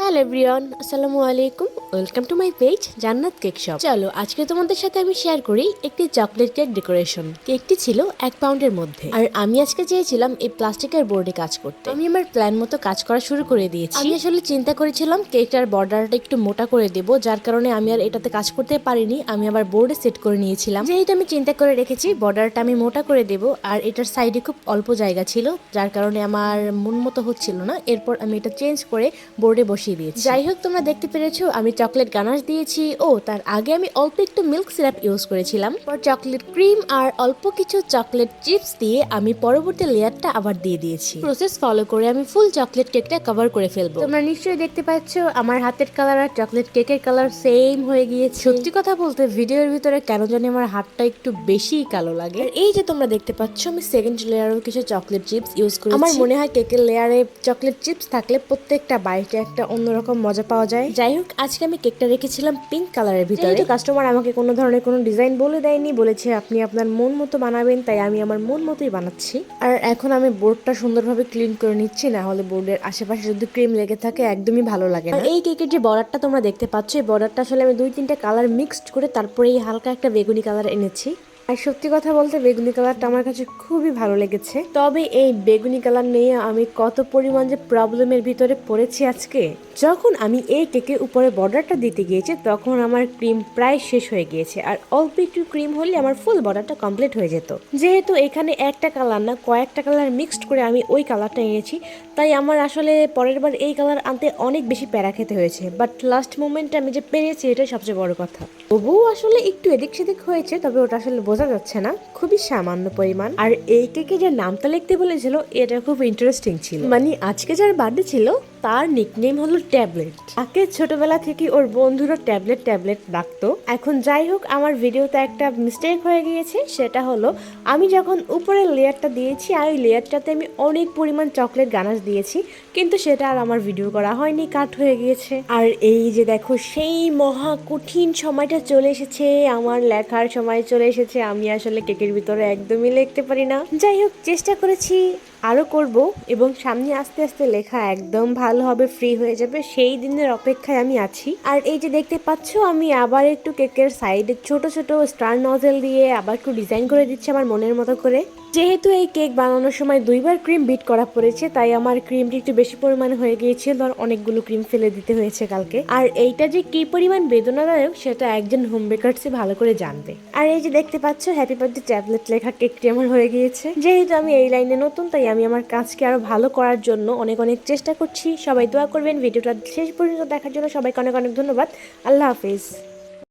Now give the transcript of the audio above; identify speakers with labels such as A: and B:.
A: Hello everyone, আসসালামু আলাইকুম। Welcome to my page জান্নাত কেক শপ। চলো আজকে তোমাদের সাথে আমি শেয়ার করি একটি চকলেট কেক ডেকোরেশন। কেকটি ছিল 1 পাউন্ডের মধ্যে, আর আমি আজকে চেয়েছিলাম এই প্লাস্টিকের বোর্ডে কাজ করতে। আমি আমার প্ল্যান মতো কাজ করা শুরু করে দিয়েছি। আমি আসলে চিন্তা করেছিলাম কেকটার বর্ডারটা একটু মোটা করে দেবো, যার কারণে আমি আর এটাতে কাজ করতে পারিনি। আমি আবার বোর্ডে সেট করে নিয়েছিলাম, যেহেতু আমি চিন্তা করে রেখেছি বর্ডারটা আমি মোটা করে দেবো, আর এটার সাইডে খুব অল্প জায়গা ছিল, যার কারণে আমার মন মতো হচ্ছিল না। এরপর আমি এটা চেঞ্জ করে বোর্ডে বসিয়ে দিয়েছি। যাই হোক, তোমরা দেখতে পেরেছো আমি চকলেট গানাশ দিয়েছি। ও তার আগে আমি অল্প একটু মিল্ক সিরাপ ইউজ করেছিলাম। পর চকলেট ক্রিম আর অল্প কিছু চকলেট চিপস দিয়ে আমি পরবর্তী লেয়ারটা আবার দিয়ে দিয়েছি। প্রসেস ফলো করে আমি ফুল চকলেট কেকটা কভার করে ফেলবো। তোমরা নিশ্চয়ই দেখতে পাচ্ছ আমার হাতের কালার আর চকলেট কেকের কালার সেম হয়ে গিয়েছে। সত্যি কথা বলতে ভিডিওর ভিতরে কেন জানি আমার হাতটা একটু বেশি কালো লাগে। এই যে তোমরা দেখতে পাচ্ছ আমি সেকেন্ড লেয়ারেও কিছু চকলেট চিপস ইউজ করেছি। আমার মনে হয় কেকের লেয়ারে চকলেট চিপস থাকলে প্রত্যেকটা বাইটে একটা অন্যরকম মজা পাওয়া যায়। যাই হোক, আজকে আমি কেকটা রেখেছিলাম পিঙ্ক কালারের ভিতরে। যেহেতু কাস্টমার আমাকে কোনো ধরনের কোনো ডিজাইন বলে দেয়নি, বলেছে আপনি আপনার মন মতো বানাবেন, তাই আমি আমার মন মতোই বানাচ্ছি। আর এখন আমি বোর্ডটা সুন্দরভাবে ক্লিন করে নিচ্ছি, না হলে বোর্ডের আশেপাশে যদি ক্রিম লেগে থাকে একদমই ভালো লাগে না। এই কেকের যে বর্ডারটা তোমরা দেখতে পাচ্ছ, এই বর্ডারটা আসলে আমি 2-3টা কালার মিক্সড করে তারপরে এই হালকা একটা বেগুনি কালার এনেছি। আর সত্যি কথা বলতে বেগুনি কালারটা আমার কাছে খুবই ভালো লেগেছে। তবে এই বেগুনি কালার নিয়ে আমি কত পরিমাণ যে প্রবলেমের ভিতরে পড়েছি আজকে। যখন আমি এই কেকের উপরে বর্ডারটা দিতে গিয়েছি তখন আমার ক্রিম প্রায় শেষ হয়ে গিয়েছে, আর অল্প একটু ক্রিম হলে আমার ফুল বর্ডারটা কমপ্লিট হয়ে যেত। যেহেতু এখানে একটা কালার না কয়েকটা কালার মিক্সড করে আমি ওই কালারটা এনেছি, তাই আমার আসলে পরের বার এই কালার আনতে অনেক বেশি প্যারা খেতে হয়েছে। বাট লাস্ট মোমেন্টে আমি যে পেরেছি এটাই সবচেয়ে বড় কথা। তবুও আসলে একটু এদিক সেদিক হয়েছে, তবে ওটা আসলে বোঝা যাচ্ছে না, খুবই সামান্য পরিমাণ। আর এই কেকে যে নামটা লিখতে বলেছিল এটা খুব ইন্টারেস্টিং ছিল। মানে আজকে যার বার্থডে ছিল তার নিকনেম হলো ট্যাবলেট। তাকে ছোটবেলা থেকে ওর বন্ধুরা ট্যাবলেট ট্যাবলেট ডাকতো। এখন যাই হোক, আমার ভিডিওতে একটা মিস্টেক হয়ে গিয়েছে, সেটা হলো আমি যখন উপরের লেয়ারটা দিয়েছি আর ওই লেয়ারটাতে আমি অনেক পরিমাণ চকলেট গানাশ দিয়েছি, কিন্তু সেটা আর আমার ভিডিও করা হয়নি, কাট হয়ে গিয়েছে। আর এই যে দেখো সেই মহা কঠিন সময়টা চলে এসেছে, আমার লেখার সময় চলে এসেছে। আমি আসলে কেকের ভিতরে একদমই লিখতে পারি না। যাই হোক, চেষ্টা করেছি, আরো করব, এবং সামনে আস্তে আস্তে লেখা একদম ভালো হবে, ফ্রি হয়ে যাবে, সেই দিনের অপেক্ষায় আমি আছি। আর এই যে দেখতে পাচ্ছ আমি আবার একটু কেকের সাইডে ছোট ছোট স্টার নজেল দিয়ে আবার একটু ডিজাইন করে দিচ্ছি আমার মনের মতো করে। যেহেতু এই কেক বানানোর সময় 2বার ক্রিম বিট করা পড়েছে, তাই আমার ক্রিমটি একটু বেশি পরিমাণে হয়ে গিয়েছিল আর অনেকগুলো ক্রিম ফেলে দিতে হয়েছে কালকে। আর এইটা যে কি পরিমাণ বেদনাদায়ক সেটা একজন হোম বেকারসই ভালো করে জানবে। আর এই যে দেখতে পাচ্ছ হ্যাপি বার্থডে ট্যাবলেট লেখা কেকটি আমার হয়ে গিয়েছে। যেহেতু আমি এই লাইনে নতুন, তাই আমি আমার কাজকে আরো ভালো করার জন্য অনেক অনেক চেষ্টা করছি। সবাই দোয়া করবেন। ভিডিওটা শেষ পর্যন্ত দেখার জন্য সবাইকে অনেক অনেক ধন্যবাদ। আল্লাহ হাফিজ।